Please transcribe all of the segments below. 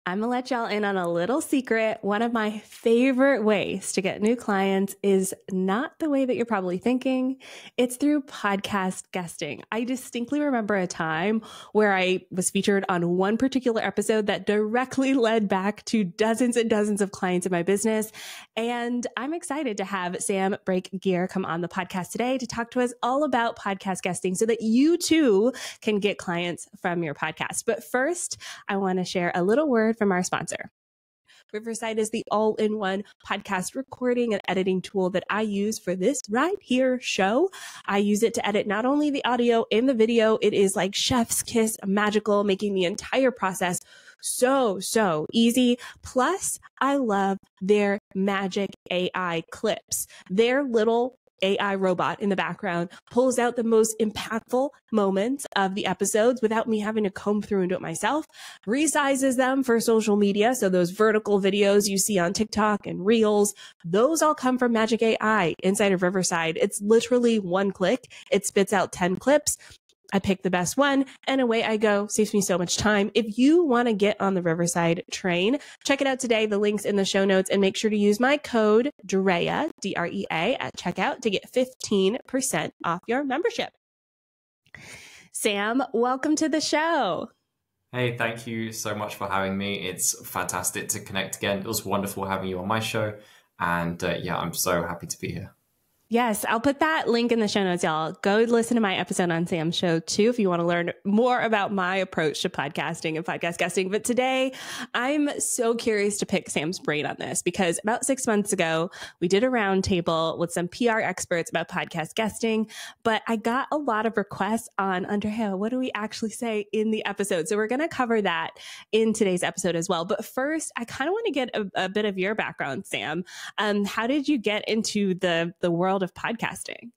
I'm gonna let y'all in on a little secret. One of my favorite ways to get new clients is not the way that you're probably thinking. It's through podcast guesting. I distinctly remember a time where I was featured on one particular episode that directly led back to dozens and dozens of clients in my business. And I'm excited to have Sam Brake Guia come on the podcast today to talk to us all about podcast guesting so that you too can get clients from your podcast. But first, I want to share a little word from our sponsor. Riverside is the all-in-one podcast recording and editing tool that I use for this right here show. I use it to edit not only the audio and the video, it is like chef's kiss magical, making the entire process so easy. Plus, I love their magic AI clips. Their little AI robot in the background pulls out the most impactful moments of the episodes without me having to comb through and do it myself, resizes them for social media. So those vertical videos you see on TikTok and Reels, those all come from Magic AI inside of Riverside. It's literally one click. It spits out 10 clips. I pick the best one and away I go. Saves me so much time. If you want to get on the Riverside train, check it out today. The link's in the show notes, and make sure to use my code DREA, D-R-E-A, at checkout to get 15% off your membership. Sam, welcome to the show. Hey, thank you so much for having me. It's fantastic to connect again. It was wonderful having you on my show. And yeah, I'm so happy to be here. Yes, I'll put that link in the show notes, y'all. Go listen to my episode on Sam's show too if you want to learn more about my approach to podcasting and podcast guesting. But today, I'm so curious to pick Sam's brain on this because about 6 months ago, we did a roundtable with some PR experts about podcast guesting, but I got a lot of requests on, Andréa, what do we actually say in the episode? So we're going to cover that in today's episode as well. But first, I kind of want to get a bit of your background, Sam. How did you get into the world of podcasting?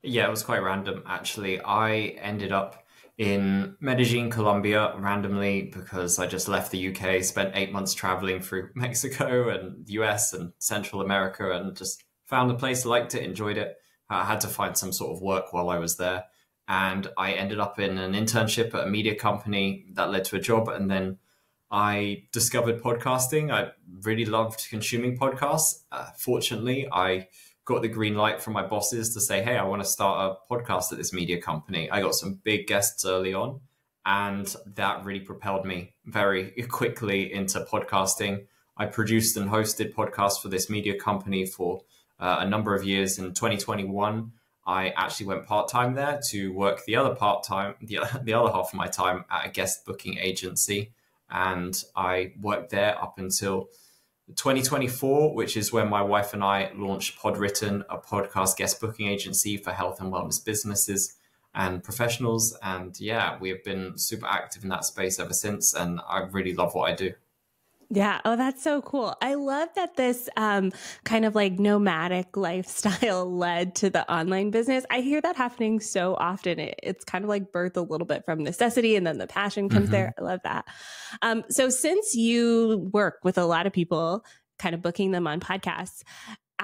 Yeah, it was quite random, actually. I ended up in Medellin, Colombia, randomly because I just left the UK, spent 8 months traveling through Mexico and the US and Central America, and just found a place, liked it, enjoyed it. I had to find some sort of work while I was there. And I ended up in an internship at a media company that led to a job. And then I discovered podcasting. I really loved consuming podcasts. Fortunately, I got the green light from my bosses to say, hey, I want to start a podcast at this media company. I got some big guests early on, and that really propelled me very quickly into podcasting. I produced and hosted podcasts for this media company for a number of years. In 2021, I actually went part-time there to work the other part-time, the other half of my time at a guest booking agency. And I worked there up until 2024, which is when my wife and I launched PodWritten, a podcast guest booking agency for health and wellness businesses and professionals. And yeah, we have been super active in that space ever since. And I really love what I do. Yeah. Oh, that's so cool. I love that this kind of like nomadic lifestyle led to the online business. I hear that happening so often. It's kind of like birth a little bit from necessity and then the passion comes there. I love that. So since you work with a lot of people, kind of booking them on podcasts,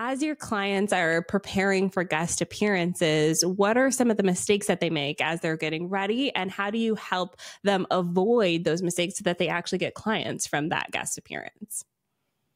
as your clients are preparing for guest appearances, what are some of the mistakes that they make as they're getting ready? And how do you help them avoid those mistakes so that they actually get clients from that guest appearance?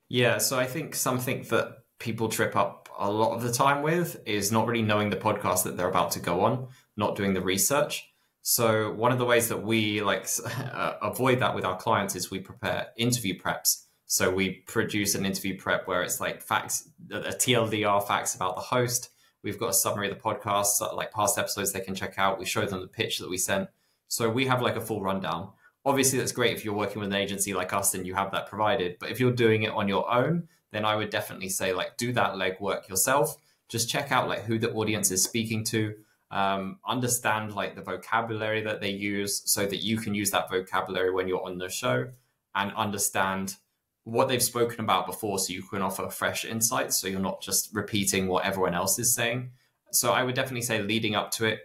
Yeah, so I think something that people trip up a lot of the time with is not really knowing the podcast that they're about to go on, not doing the research. So one of the ways that we avoid that with our clients is we prepare interview preps. So we produce an interview prep where it's like facts, a TLDR facts about the host. We've got a summary of the podcast, like past episodes they can check out. We show them the pitch that we sent. So we have like a full rundown. Obviously, that's great if you're working with an agency like us and you have that provided. But if you're doing it on your own, then I would definitely say like do that legwork yourself. Just check out like who the audience is speaking to. Understand like the vocabulary that they use so that you can use that vocabulary when you're on the show, and understand what they've spoken about before so you can offer fresh insights so you're not just repeating what everyone else is saying. So I would definitely say leading up to it,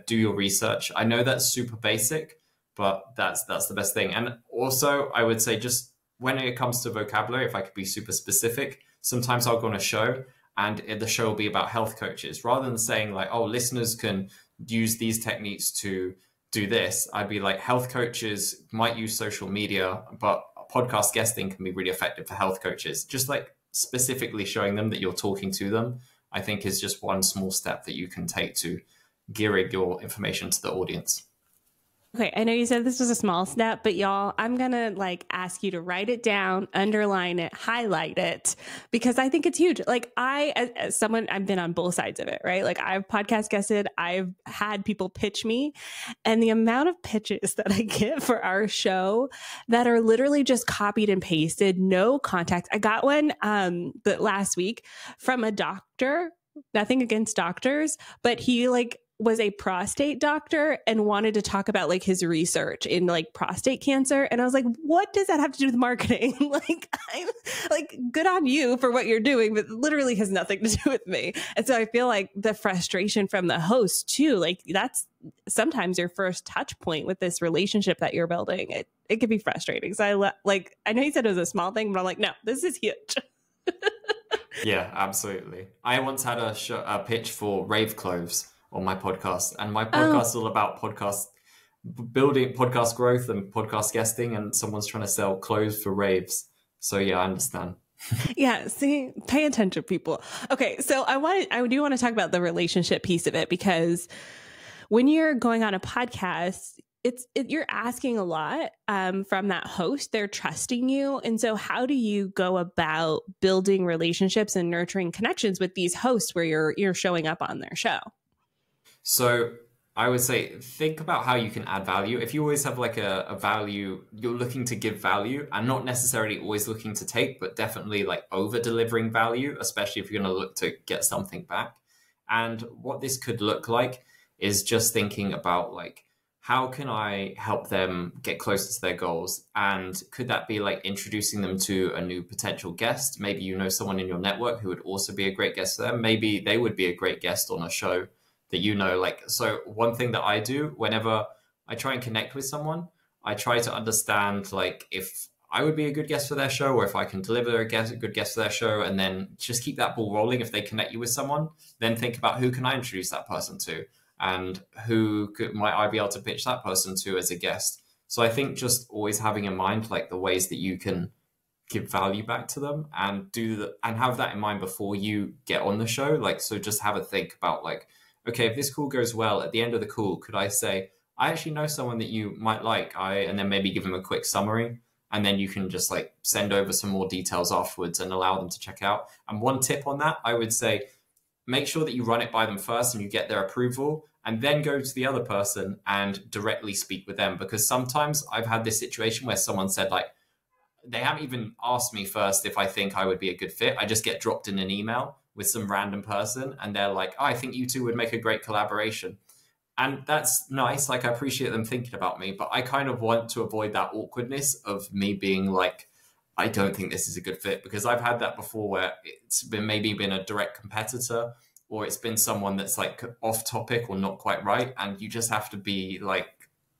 do your research. I know that's super basic, but that's the best thing. And also I would say just when it comes to vocabulary, if I could be super specific, sometimes I'll go on a show and the show will be about health coaches. Rather than saying like, oh, listeners can use these techniques to do this, I'd be like, health coaches might use social media, but podcast guesting can be really effective for health coaches. Just like specifically showing them that you're talking to them, I think is just one small step that you can take to gearing your information to the audience. Okay, I know you said this was a small step, but y'all, I'm going to like ask you to write it down, underline it, highlight it, because I think it's huge. Like as someone, I've been on both sides of it, right? Like I've podcast guested, I've had people pitch me, and the amount of pitches that I get for our show that are literally just copied and pasted, no context. I got one but last week from a doctor, nothing against doctors, but he like was a prostate doctor and wanted to talk about like his research in like prostate cancer. And I was like, what does that have to do with marketing? Like, I'm like, good on you for what you're doing, but literally has nothing to do with me. And so I feel like the frustration from the host too, like that's sometimes your first touch point with this relationship that you're building. It can be frustrating. So I know you said it was a small thing, but I'm like, no, this is huge. Yeah, absolutely. I once had a pitch for rave clothes on my podcast, and my podcast is all about building podcast growth and podcast guesting, and someone's trying to sell clothes for raves. So yeah, I understand. Yeah, see, pay attention, people. Okay, so I do want to talk about the relationship piece of it, because when you're going on a podcast, you're asking a lot from that host. They're trusting you. And so how do you go about building relationships and nurturing connections with these hosts where you're showing up on their show? So I would say, think about how you can add value. If you always have like a value, you're looking to give value and not necessarily always looking to take, but definitely like over delivering value, especially if you're going to look to get something back. And what this could look like is just thinking about like, how can I help them get closer to their goals? And could that be like introducing them to a new potential guest? Maybe you know someone in your network who would also be a great guest for them. Maybe they would be a great guest on a show that you know. Like, so one thing that I do whenever I try and connect with someone, I try to understand like if I would be a good guest for their show, or if I can deliver a good guest for their show, and then just keep that ball rolling. If they connect you with someone, then think about who can I introduce that person to, and might I be able to pitch that person to as a guest. So I think just always having in mind like the ways that you can give value back to them, and and have that in mind before you get on the show. Like, so just have a think about like, okay, if this call goes well, at the end of the call, could I say, I actually know someone that you might like, and then maybe give them a quick summary, and then you can just like send over some more details afterwards and allow them to check out. And one tip on that, I would say, make sure that you run it by them first and you get their approval, and then go to the other person and directly speak with them. Because sometimes I've had this situation where someone said like, they haven't even asked me first if I think I would be a good fit. I just get dropped in an email with some random person, and they're like, oh, I think you two would make a great collaboration. And that's nice. Like, I appreciate them thinking about me, but I kind of want to avoid that awkwardness of me being like, I don't think this is a good fit, because I've had that before where it's been a direct competitor, or it's been someone that's like off topic or not quite right. And you just have to be like,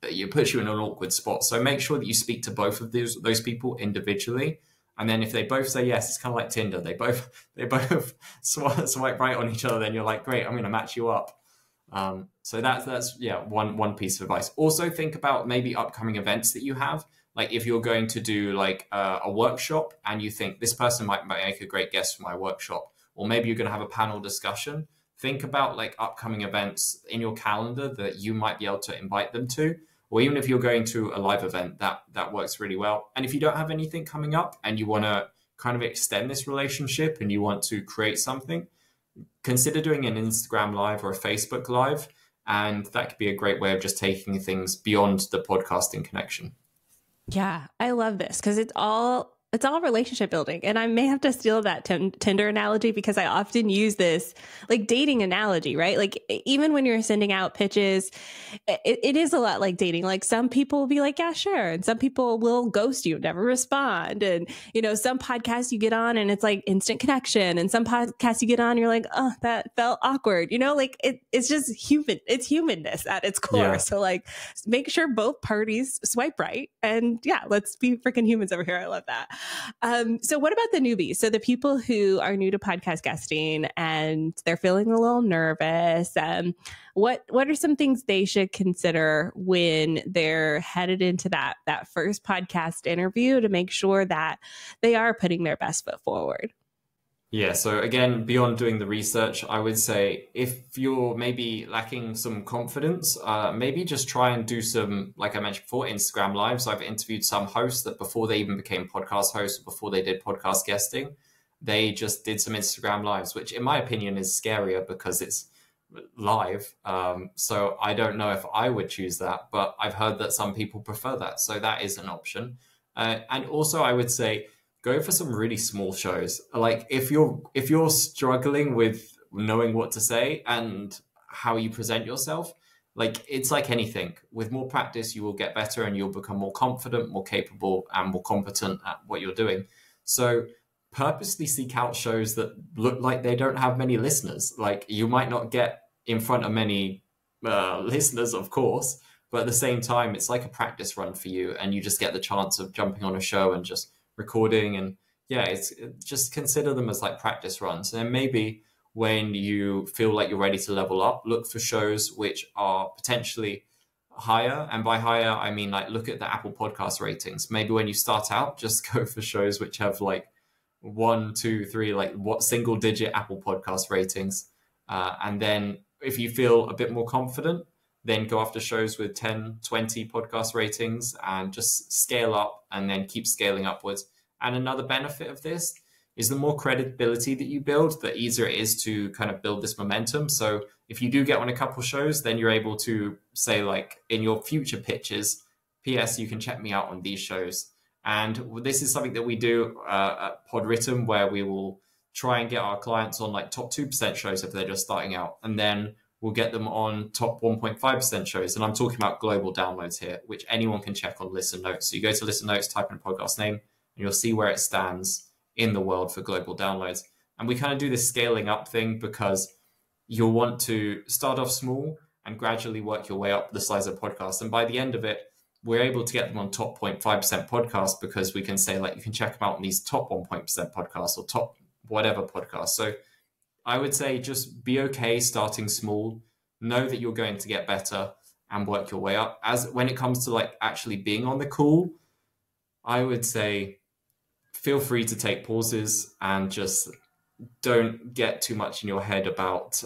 it puts you in an awkward spot. So make sure that you speak to both of those people individually. And then if they both say yes, it's kind of like Tinder. They both swipe right on each other. Then you're like, great, I'm going to match you up. So that's one piece of advice. Also think about maybe upcoming events that you have. Like if you're going to do like a workshop and you think this person might make a great guest for my workshop, or maybe you're going to have a panel discussion, think about like upcoming events in your calendar that you might be able to invite them to. Or even if you're going to a live event, that works really well. And if you don't have anything coming up and you want to kind of extend this relationship and you want to create something, consider doing an Instagram live or a Facebook live. And that could be a great way of just taking things beyond the podcasting connection. Yeah, I love this because it's all relationship building. And I may have to steal that Tinder analogy, because I often use this like dating analogy, right? Like even when you're sending out pitches, it is a lot like dating. Like some people will be like, yeah, sure. And some people will ghost you, never respond. And, some podcasts you get on and it's like instant connection. And some podcasts you get on, you're like, oh, that felt awkward. Like it's just human. It's humanness at its core. Yeah. So like make sure both parties swipe right. And yeah, let's be freaking humans over here. I love that. So what about the newbies? So the people who are new to podcast guesting and they're feeling a little nervous. What are some things they should consider when they're headed into that first podcast interview to make sure that they are putting their best foot forward? Yeah, so again, beyond doing the research, I would say if you're maybe lacking some confidence, maybe just try and do some, like I mentioned before, Instagram lives. I've interviewed some hosts that before they even became podcast hosts, before they did podcast guesting, they just did some Instagram lives, which in my opinion is scarier because it's live. So I don't know if I would choose that, but I've heard that some people prefer that. So that is an option. And also I would say, go for some really small shows. Like if you're struggling with knowing what to say and how you present yourself, like it's like anything. With more practice, you will get better and you'll become more confident, more capable, and more competent at what you're doing. So purposely seek out shows that look like they don't have many listeners. Like you might not get in front of many listeners, of course, but at the same time, it's like a practice run for you, and you just get the chance of jumping on a show and just recording. And yeah, just consider them as like practice runs. And then maybe when you feel like you're ready to level up, look for shows which are potentially higher. And by higher, I mean like look at the Apple Podcast ratings. Maybe when you start out, just go for shows which have like 1, 2, 3, like what single digit Apple Podcast ratings. And then if you feel a bit more confident, then go after shows with 10, 20 podcast ratings and just scale up and then keep scaling upwards. And another benefit of this is the more credibility that you build, the easier it is to kind of build this momentum. So if you do get on a couple shows, then you're able to say like in your future pitches, PS, you can check me out on these shows. And this is something that we do at PodWritten, where we will try and get our clients on like top 2% shows if they're just starting out. And then we'll get them on top 1.5% shows. And I'm talking about global downloads here, which anyone can check on Listen Notes. So you go to Listen Notes, type in podcast name, and you'll see where it stands in the world for global downloads. And we kind of do this scaling up thing because you'll want to start off small and gradually work your way up the size of podcast. And by the end of it, we're able to get them on top 0.5% podcasts because we can say like, you can check them out on these top 1% podcasts or top whatever podcast. So I would say just be okay starting small, know that you're going to get better and work your way up. As when it comes to like actually being on the call, I would say feel free to take pauses and just don't get too much in your head about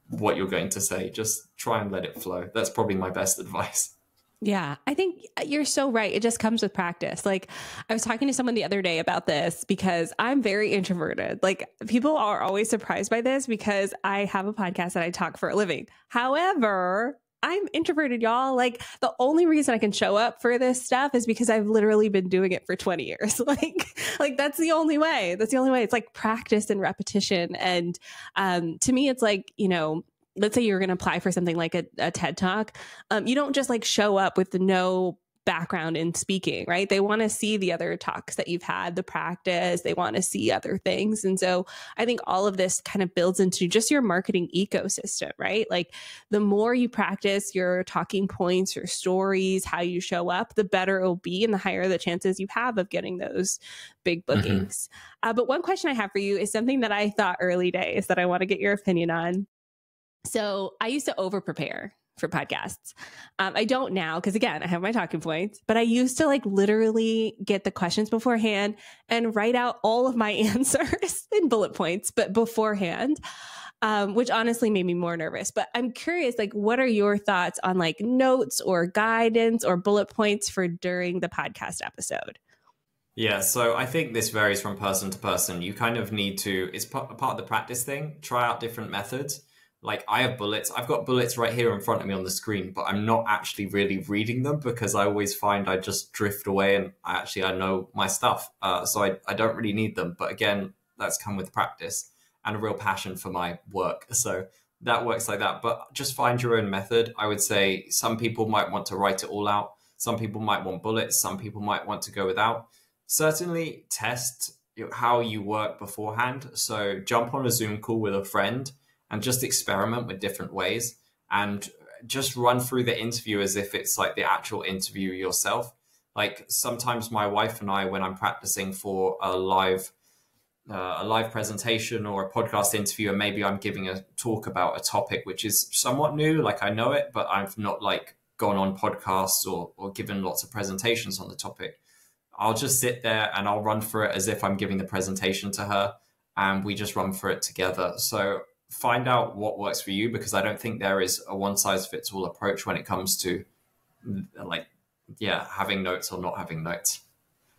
what you're going to say. Just try and let it flow. That's probably my best advice. Yeah, I think you're so right. It just comes with practice. Like I was talking to someone the other day about this because I'm very introverted. Like people are always surprised by this because I have a podcast and I talk for a living. However, I'm introverted, y'all. Like the only reason I can show up for this stuff is because I've literally been doing it for 20 years. Like that's the only way. That's the only way. It's like practice and repetition. And to me, it's like, you know, let's say you're going to apply for something like a TED Talk. You don't just like show up with no background in speaking, right? They want to see the other talks that you've had, the practice, they want to see other things. And so I think all of this kind of builds into just your marketing ecosystem, right? Like the more you practice your talking points, your stories, how you show up, the better it'll be and the higher the chances you have of getting those big bookings. But one question I have for you is something that I thought early days that I want to get your opinion on. So I used to over prepare for podcasts. I don't now because again, I have my talking points, but I used to like literally get the questions beforehand and write out all of my answers in bullet points, but beforehand, which honestly made me more nervous. But I'm curious, like, what are your thoughts on like notes or guidance or bullet points for during the podcast episode? Yeah, so I think this varies from person to person. You kind of need to, it's part of the practice thing, try out different methods. Like I have bullets. I've got bullets right here in front of me on the screen, but I'm not actually really reading them because I always find I just drift away and I know my stuff. So I don't really need them. But again, that's come with practice and a real passion for my work. So that works like that. But just find your own method. I would say some people might want to write it all out. Some people might want bullets. Some people might want to go without. Certainly test how you work beforehand. So jump on a Zoom call with a friend and just experiment with different ways and just run through the interview as if it's like the actual interview yourself. Like sometimes my wife and I, when I'm practicing for a live presentation or a podcast interview, and maybe I'm giving a talk about a topic which is somewhat new, like I know it, but I've not like gone on podcasts or given lots of presentations on the topic. I'll just sit there and I'll run through it as if I'm giving the presentation to her, and we just run through it together. So find out what works for you, because I don't think there is a one size fits all approach when it comes to like, yeah, having notes or not having notes.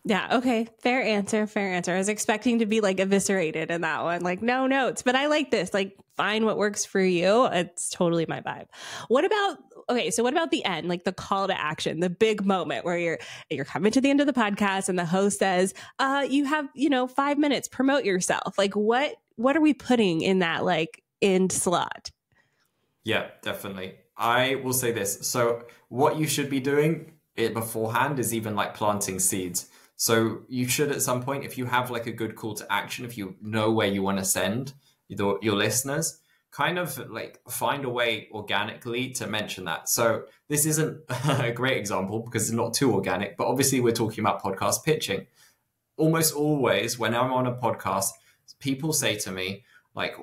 Yeah. Okay. Fair answer. Fair answer. I was expecting to be like eviscerated in that one, like no notes, but I like this, like find what works for you. It's totally my vibe. What about, okay. So what about the end, like the call to action, the big moment where you're coming to the end of the podcast and the host says, you have, 5 minutes, promote yourself. Like what are we putting in that like end slot? Yeah, definitely. I will say this. So what you should be doing it beforehand is even like planting seeds. So you should at some point, if you have like a good call to action, if you know where you want to send your listeners, kind of like find a way organically to mention that. So this isn't a great example because it's not too organic, but obviously we're talking about podcast pitching. Almost always when I'm on a podcast, people say to me, like,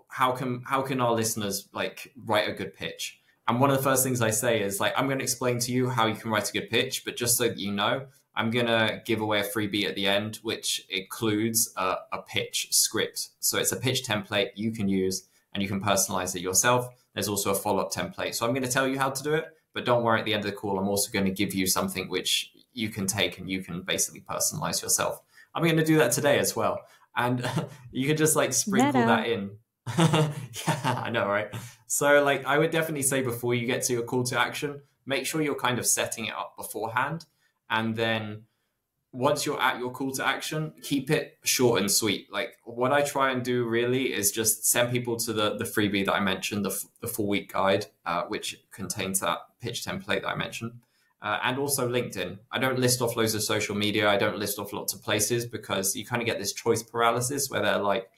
how can our listeners like write a good pitch? And one of the first things I say is like, I'm going to explain to you how you can write a good pitch, but just so that you know, I'm going to give away a freebie at the end, which includes a pitch script. So it's a pitch template you can use and you can personalize it yourself. There's also a follow-up template. So I'm going to tell you how to do it, but don't worry, at the end of the call, I'm also going to give you something which you can take and you can basically personalize yourself. I'm going to do that today as well. And you can just like sprinkle that in. Yeah, I know, right? So like, I would definitely say before you get to your call to action, make sure you're kind of setting it up beforehand. And then once you're at your call to action, keep it short and sweet. Like what I try and do really is just send people to the freebie that I mentioned, the 4-week guide, which contains that pitch template that I mentioned. And also LinkedIn. I don't list off loads of social media. I don't list off lots of places because you kind of get this choice paralysis where they're like,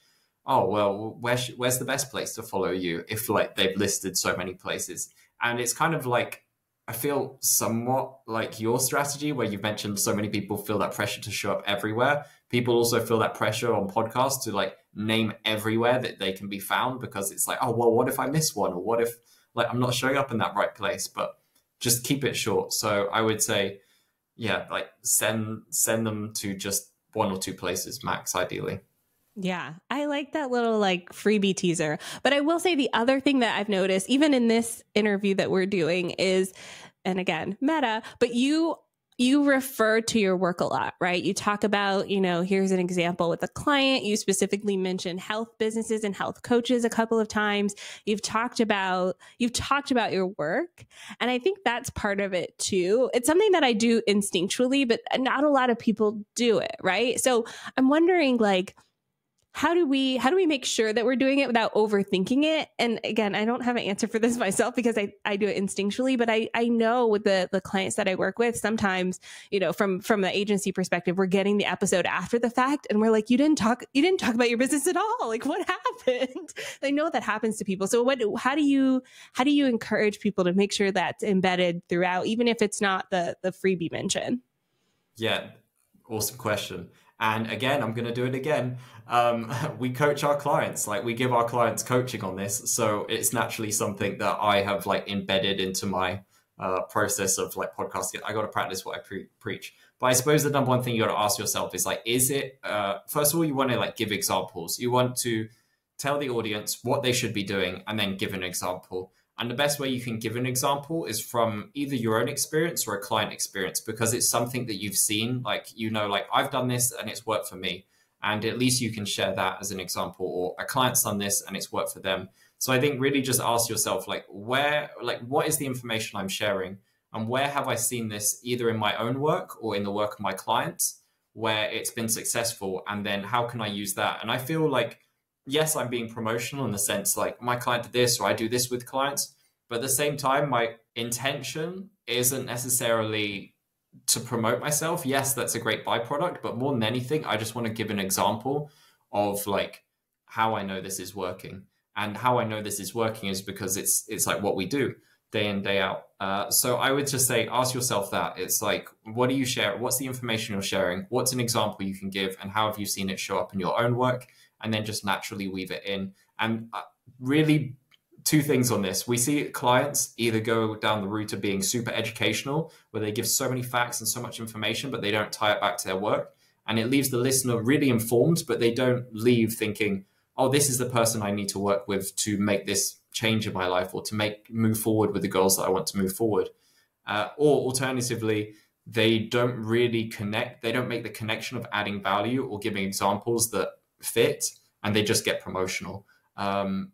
oh, well, where's the best place to follow you if like they've listed so many places? And it's kind of like, I feel somewhat like your strategy where you've mentioned so many people feel that pressure to show up everywhere. People also feel that pressure on podcasts to like name everywhere that they can be found, because it's like, oh, well, what if I miss one? Or what if like I'm not showing up in that right place? But just keep it short. So I would say, yeah, like send them to just 1 or 2 places max, ideally. Yeah, I like that little like freebie teaser. But I will say the other thing that I've noticed, even in this interview that we're doing is, and again, meta, but you refer to your work a lot, right? You talk about, here's an example with a client. You specifically mentioned health businesses and health coaches a couple of times. You've talked about your work. And I think that's part of it too. It's something that I do instinctually, but not a lot of people do it, right? So I'm wondering like, how do we make sure that we're doing it without overthinking it? And again, I don't have an answer for this myself because I do it instinctually, but I know with the clients that I work with, sometimes, from the agency perspective, we're getting the episode after the fact and we're like, you didn't talk about your business at all. Like what happened? I know that happens to people. So how do you encourage people to make sure that's embedded throughout, even if it's not the freebie mention? Yeah. Awesome question. And again, I'm going to do it again. We coach our clients, like we give our clients coaching on this. So it's naturally something that I have like embedded into my process of like podcasting. I got to practice what I preach. But I suppose the number one thing you got to ask yourself is like, is it, first of all, you want to like give examples. You want to tell the audience what they should be doing and then give an example. And the best way you can give an example is from either your own experience or a client experience, because it's something that you've seen, like, like I've done this and it's worked for me. And at least you can share that as an example, or a client's done this and it's worked for them. So I think really just ask yourself, like, what is the information I'm sharing? And where have I seen this either in my own work or in the work of my clients where it's been successful? And then how can I use that? And I feel like, yes, I'm being promotional in the sense like my client did this, or I do this with clients. But at the same time, my intention isn't necessarily to promote myself. Yes, that's a great byproduct. But more than anything, I just want to give an example of like how I know this is working. And how I know this is working is because it's like what we do. day in, day out. So I would just say, ask yourself that. It's like, what do you share? What's the information you're sharing? What's an example you can give? And how have you seen it show up in your own work? And then just naturally weave it in. And really, two things on this. We see clients either go down the route of being super educational, where they give so many facts and so much information, but they don't tie it back to their work. And it leaves the listener really informed, but they don't leave thinking, oh, this is the person I need to work with to make this change in my life, or to move forward with the goals that I want to move forward. Or alternatively, they don't really connect. They don't make the connection of adding value or giving examples that fit, and they just get promotional.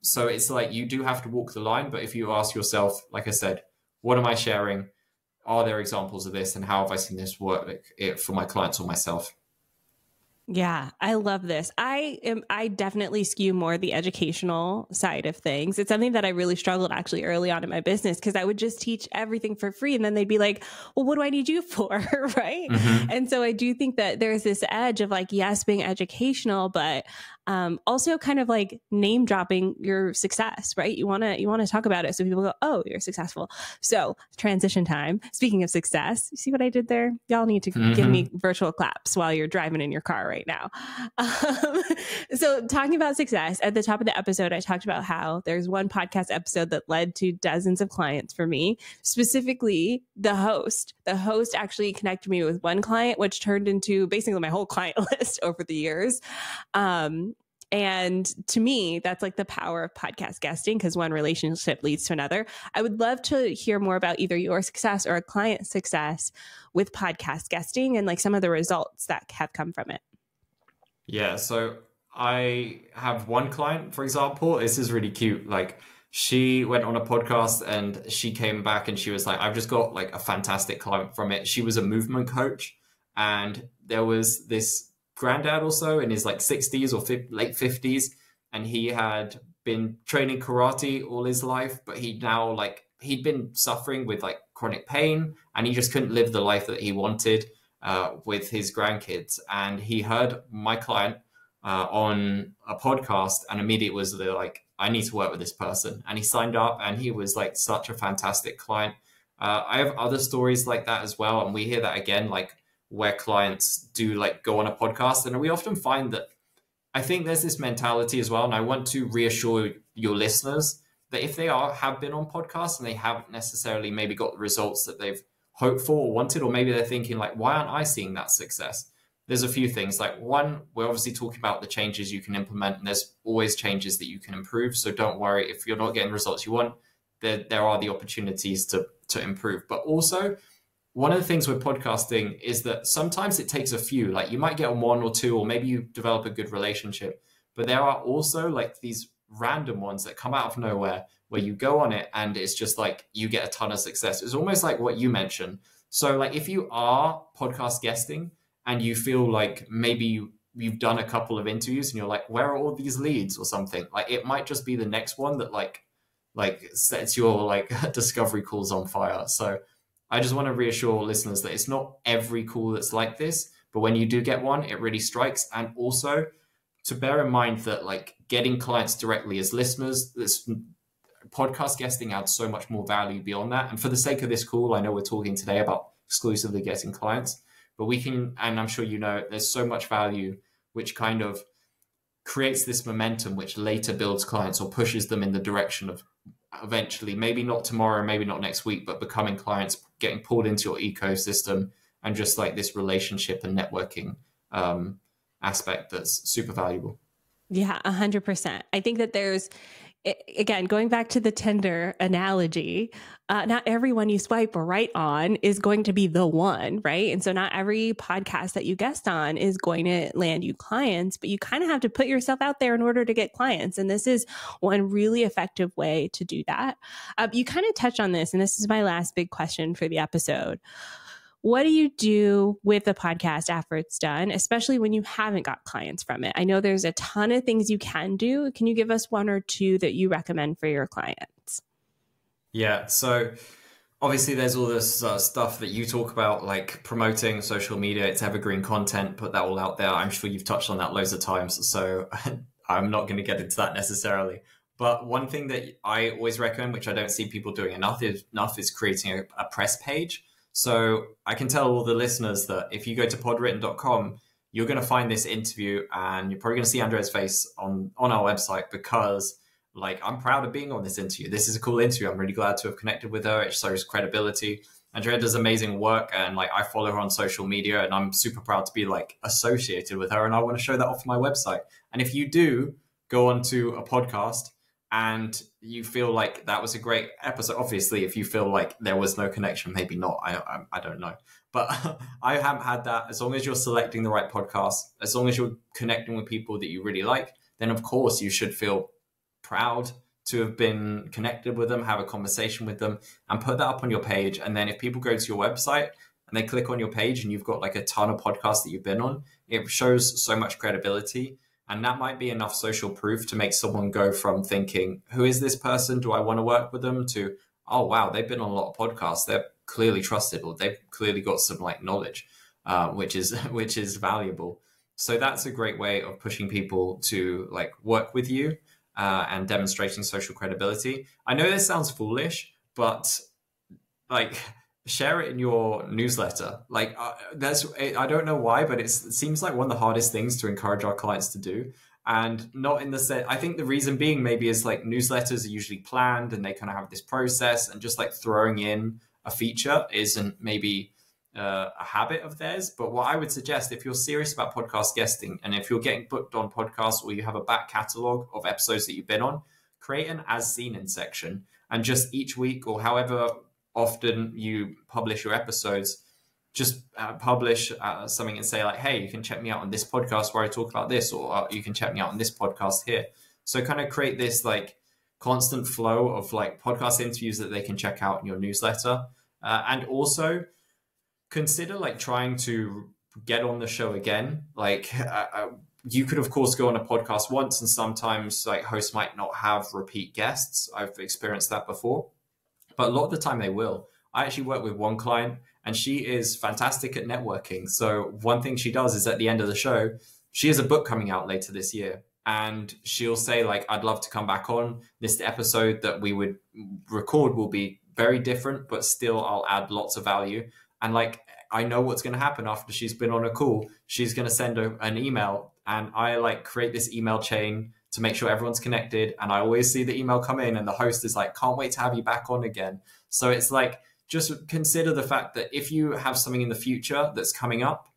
So it's like, you do have to walk the line. But if you ask yourself, like I said, what am I sharing? Are there examples of this? And how have I seen this work for my clients or myself? Yeah, I love this. I definitely skew more the educational side of things. It's something that I really struggled actually early on in my business, because I would just teach everything for free. And then they'd be like, well, what do I need you for? Right. Mm-hmm. And so I do think that there's this edge of like, yes, being educational, but also kind of like name dropping your success, right? You want to talk about it so people go, oh, you're successul. So transition time. Speaking of success, you see what I did there? Y'all need to give me virtual claps while you're driving in your car right now. So talking about success, at the top of the episode, I talked about how there's one podcast episode that led to dozens of clients for me, specifically the host. The host actually connected me with one client, which turned into basically my whole client list over the years. And to me, that's like the power of podcast guesting, because one relationship leads to another. I would love to hear more about either your success or a client's success with podcast guesting, and like some of the results that have come from it. Yeah. So I have one client, for example, this is really cute. Like, she went on a podcast and she came back and she was like, I've just got like a fantastic client from it. She was a movement coach, and there was this granddad also in his like 60s or late 50s, and he had been training karate all his life, but he'd been suffering with like chronic pain, and he just couldn't live the life that he wanted with his grandkids. And he heard my client on a podcast, and immediately was like, I need to work with this person. And he signed up, and he was like such a fantastic client. I have other stories like that as well, and we hear that again, like where clients do like go on a podcast. And we often find that, I think there's this mentality as well, and I want to reassure your listeners that if they have been on podcasts and they haven't necessarily maybe got the results that they've hoped for or wanted, or maybe they're thinking like, why aren't I seeing that success? There's a few things. Like, one, we're obviously talking about the changes you can implement, and there's always changes that you can improve. So don't worry if you're not getting the results you want. There are the opportunities to improve. But also, one of the things with podcasting is that sometimes it takes a few, like you might get on one or two, or maybe you develop a good relationship, but there are also like these random ones that come out of nowhere where you go on it and it's just like you get a ton of success. It's almost like what you mentioned. So like, if you are podcast guesting and you feel like maybe you've done a couple of interviews and you're like, where are all these leads or something? Like, it might just be the next one that like sets your like discovery calls on fire. So I just want to reassure listeners that it's not every call that's like this, but when you do get one, it really strikes. And also to bear in mind that like getting clients directly as listeners, this podcast guesting adds so much more value beyond that. And for the sake of this call, I know we're talking today about exclusively getting clients, but we can, and I'm sure you know, there's so much value which kind of creates this momentum, which later builds clients or pushes them in the direction of eventually, maybe not tomorrow, maybe not next week, but becoming clients, getting pulled into your ecosystem, and just like this relationship and networking aspect that's super valuable. Yeah, 100%. I think that there's, again, going back to the Tinder analogy, not everyone you swipe right on is going to be the one, right? And so not every podcast that you guest on is going to land you clients, but you kind of have to put yourself out there in order to get clients. And this is one really effective way to do that. You kind of touched on this, and this is my last big question for the episode. What do you do with the podcast after it's done, especially when you haven't got clients from it? I know there's a ton of things you can do. Can you give us one or two that you recommend for your clients? Yeah. So obviously there's all this stuff that you talk about, like promoting social media. It's evergreen content, put that all out there. I'm sure you've touched on that loads of times. So I'm not going to get into that necessarily. But one thing that I always recommend, which I don't see people doing enough is creating a press page. So I can tell all the listeners that if you go to podwritten.com, you're going to find this interview and you're probably going to see Andréa's face on our website, because like, I'm proud of being on this interview. This is a cool interview. I'm really glad to have connected with her. It shows credibility. Andréa does amazing work, and like, I follow her on social media, and I'm super proud to be like associated with her, and I want to show that off my website. And if you do go onto a podcast and you feel like that was a great episode, obviously, if you feel like there was no connection, maybe not, I don't know. But I haven't had that. As long as you're selecting the right podcast, as long as you're connecting with people that you really like, then of course you should feel proud to have been connected with them, have a conversation with them, and put that up on your page. And then if people go to your website and they click on your page and you've got like a ton of podcasts that you've been on, it shows so much credibility. And that might be enough social proof to make someone go from thinking, who is this person? Do I want to work with them? To, oh, wow, they've been on a lot of podcasts. They're clearly trusted, or they've clearly got some like knowledge, which is valuable. So that's a great way of pushing people to like work with you and demonstrating social credibility. I know this sounds foolish, but like, share it in your newsletter. Like I don't know why, but it seems like one of the hardest things to encourage our clients to do. And not in the set. I think the reason being maybe is like, newsletters are usually planned and they kind of have this process, and just like throwing in a feature isn't maybe a habit of theirs. But what I would suggest, if you're serious about podcast guesting, and if you're getting booked on podcasts, or you have a back catalog of episodes that you've been on, create an as seen in section, and just each week, or however often you publish your episodes, just publish something and say like, hey, you can check me out on this podcast where I talk about this, or you can check me out on this podcast here. So kind of create this like constant flow of like podcast interviews that they can check out in your newsletter. And also consider like trying to get on the show again. Like you could of course go on a podcast once, and sometimes like hosts might not have repeat guests. I've experienced that before, but a lot of the time they will. I actually work with one client, and she is fantastic at networking. So one thing she does is at the end of the show, she has a book coming out later this year, and she'll say like, I'd love to come back on. This episode that we would record will be very different, but still I'll add lots of value. And like, I know what's going to happen after she's been on a call. She's going to send an email, and I like create this email chain to make sure everyone's connected. And I always see the email come in, and the host is like, can't wait to have you back on again. So it's like, just consider the fact that if you have something in the future that's coming up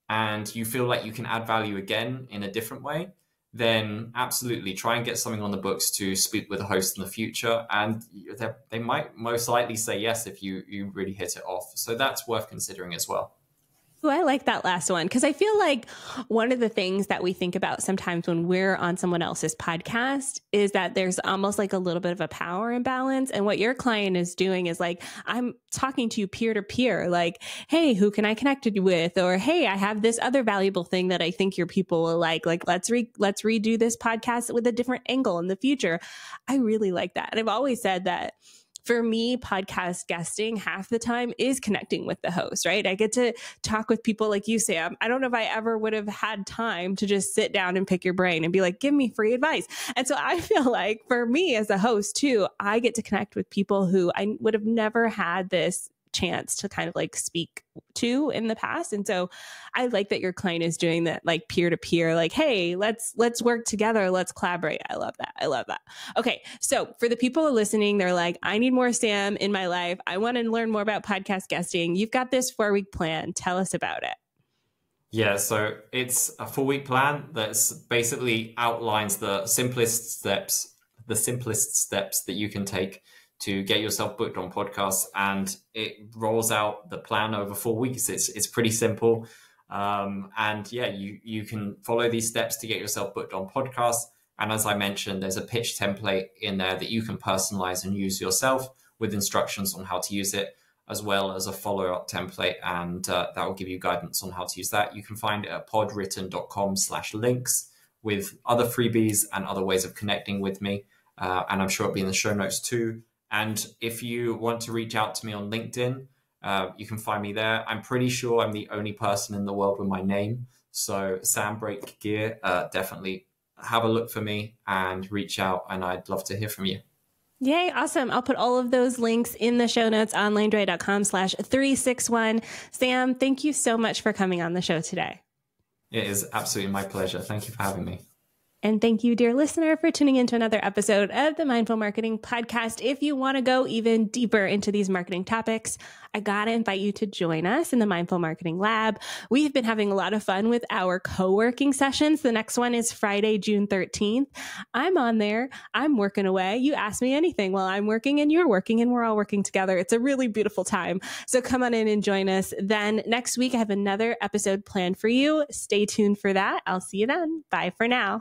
and you feel like you can add value again in a different way, then absolutely try and get something on the books to speak with a host in the future. And they might most likely say yes if you really hit it off. So that's worth considering as well. Ooh, I like that last one, because I feel like one of the things that we think about sometimes when we're on someone else's podcast is that there's almost like a little bit of a power imbalance. And what your client is doing is like, I'm talking to you peer to peer, like, hey, who can I connect you with? Or, hey, I have this other valuable thing that I think your people will like let's redo this podcast with a different angle in the future. I really like that. And I've always said that for me, podcast guesting half the time is connecting with the host, right? I get to talk with people like you, Sam. I don't know if I ever would have had time to just sit down and pick your brain and be like, give me free advice. And so I feel like for me as a host too, I get to connect with people who I would have never had this chance to kind of like speak to in the past. And so I like that your client is doing that, like peer to peer, like, hey, let's work together. Let's collaborate. I love that. I love that. Okay. So for the people who are listening, they're like, I need more Sam in my life. I want to learn more about podcast guesting. You've got this 4-week plan. Tell us about it. Yeah, so it's a 4-week plan that's basically outlines the simplest steps that you can take to get yourself booked on podcasts, and it rolls out the plan over 4 weeks. It's pretty simple. And yeah, you can follow these steps to get yourself booked on podcasts. And as I mentioned, there's a pitch template in there that you can personalize and use yourself with instructions on how to use it, as well as a follow-up template. And that will give you guidance on how to use that. You can find it at podwritten.com/links with other freebies and other ways of connecting with me. And I'm sure it'll be in the show notes too. And if you want to reach out to me on LinkedIn, you can find me there. I'm pretty sure I'm the only person in the world with my name. So Sam Brake Guia, definitely have a look for me and reach out, and I'd love to hear from you. Yay. Awesome. I'll put all of those links in the show notes, OnlineDrea.com/361. Sam, thank you so much for coming on the show today. It is absolutely my pleasure. Thank you for having me. And thank you, dear listener, for tuning into another episode of the Mindful Marketing Podcast. If you want to go even deeper into these marketing topics, I got to invite you to join us in the Mindful Marketing Lab. We've been having a lot of fun with our co-working sessions. The next one is Friday, June 13th. I'm on there. I'm working away. You ask me anything while I'm working and you're working and we're all working together. It's a really beautiful time. So come on in and join us. Then next week, I have another episode planned for you. Stay tuned for that. I'll see you then. Bye for now.